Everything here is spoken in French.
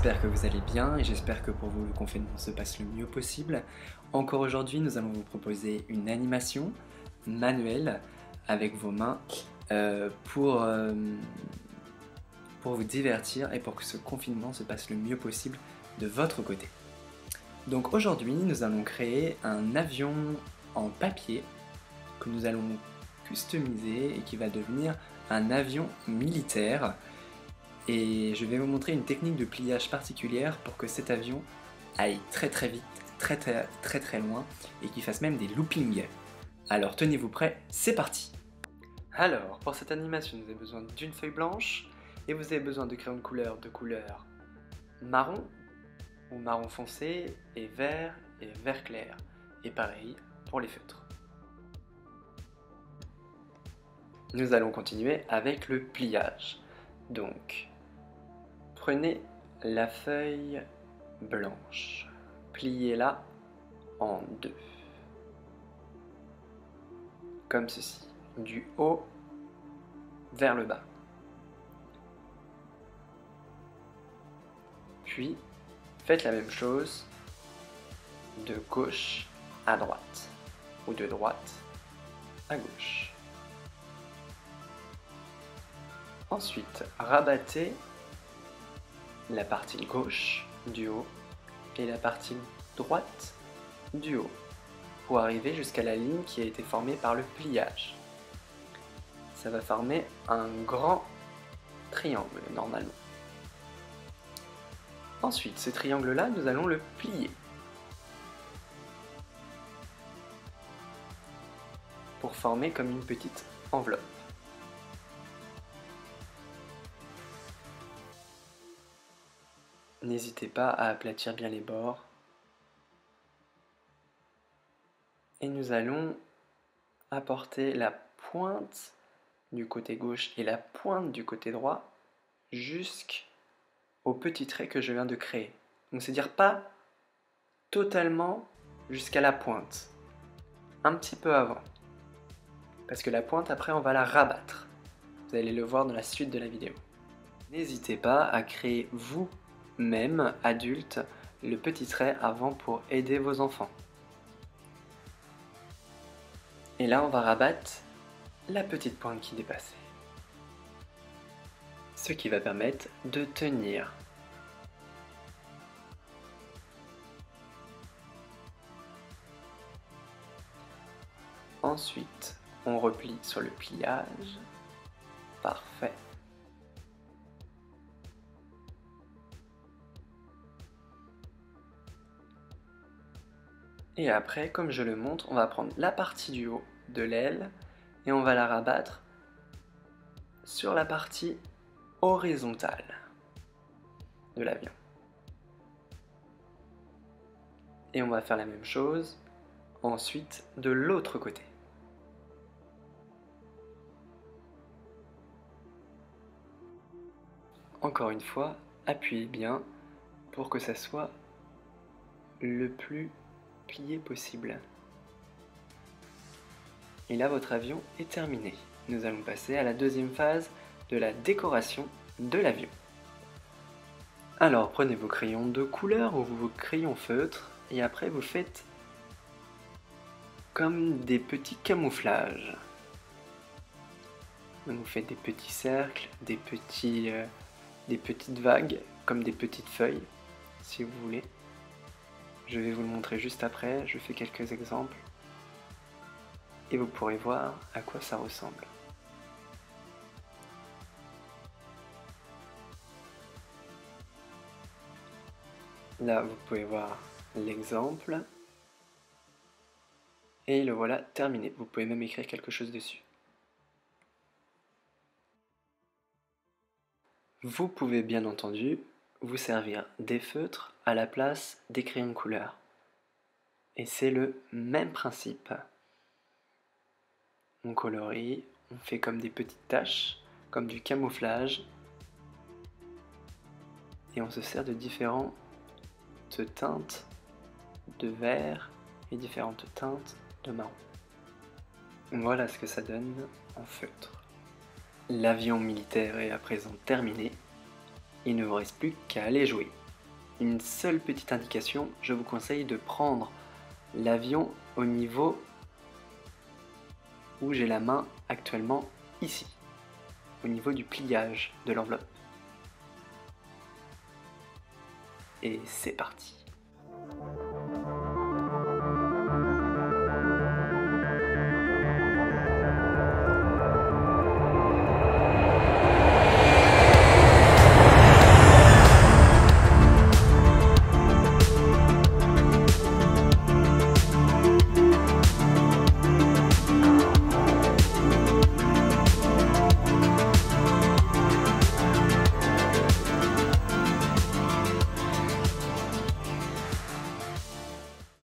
j'espère que vous allez bien et j'espère que pour vous le confinement se passe le mieux possible. Encore aujourd'hui, nous allons vous proposer une animation manuelle avec vos mains euh, pour, euh, pour vous divertir et pour que ce confinement se passe le mieux possible de votre côté. Donc aujourd'hui, nous allons créer un avion en papier que nous allons customiser et qui va devenir un avion militaire. Et je vais vous montrer une technique de pliage particulière pour que cet avion aille très très vite, très loin et qu'il fasse même des loopings. Alors tenez-vous prêts, c'est parti! Alors pour cette animation vous avez besoin d'une feuille blanche et vous avez besoin de crayons de couleur marron ou marron foncé et vert clair. Et pareil pour les feutres. Nous allons continuer avec le pliage. Donc prenez la feuille blanche, pliez-la en deux, comme ceci, du haut vers le bas. Puis, faites la même chose de gauche à droite, ou de droite à gauche. Ensuite, rabattez la partie gauche du haut et la partie droite du haut pour arriver jusqu'à la ligne qui a été formée par le pliage. Ça va former un grand triangle normalement. Ensuite, ce triangle-là, nous allons le plier pour former comme une petite enveloppe. N'hésitez pas à aplatir bien les bords. Et nous allons apporter la pointe du côté gauche et la pointe du côté droit jusqu'au petit trait que je viens de créer. Donc c'est-à-dire pas totalement jusqu'à la pointe, un petit peu avant. Parce que la pointe après on va la rabattre. Vous allez le voir dans la suite de la vidéo. N'hésitez pas à créer vous-même, adulte, le petit trait avant pour aider vos enfants. Et là on va rabattre la petite pointe qui dépassait. Ce qui va permettre de tenir. Ensuite, on replie sur le pliage. Parfait. Et après, comme je le montre, on va prendre la partie du haut de l'aile et on va la rabattre sur la partie horizontale de l'avion. Et on va faire la même chose ensuite de l'autre côté. Encore une fois, appuyez bien pour que ça soit le plus plié possible. Et là, votre avion est terminé. Nous allons passer à la deuxième phase de la décoration de l'avion. Alors, prenez vos crayons de couleur ou vos crayons feutres et après vous faites comme des petits camouflages. Donc vous faites des petits cercles, des petites vagues, comme des petites feuilles, si vous voulez. Je vais vous le montrer juste après, je fais quelques exemples. Et vous pourrez voir à quoi ça ressemble. Là, vous pouvez voir l'exemple. Et le voilà terminé. Vous pouvez même écrire quelque chose dessus. Vous pouvez bien entendu vous servir des feutres à la place des crayons de couleur. Et c'est le même principe. On colorie, on fait comme des petites taches, comme du camouflage. Et on se sert de différentes teintes de vert et différentes teintes de marron. Voilà ce que ça donne en feutre. L'avion militaire est à présent terminé. Il ne vous reste plus qu'à aller jouer. une seule petite indication, je vous conseille de prendre l'avion au niveau où j'ai la main actuellement ici, au niveau du pliage de l'enveloppe. Et c'est parti.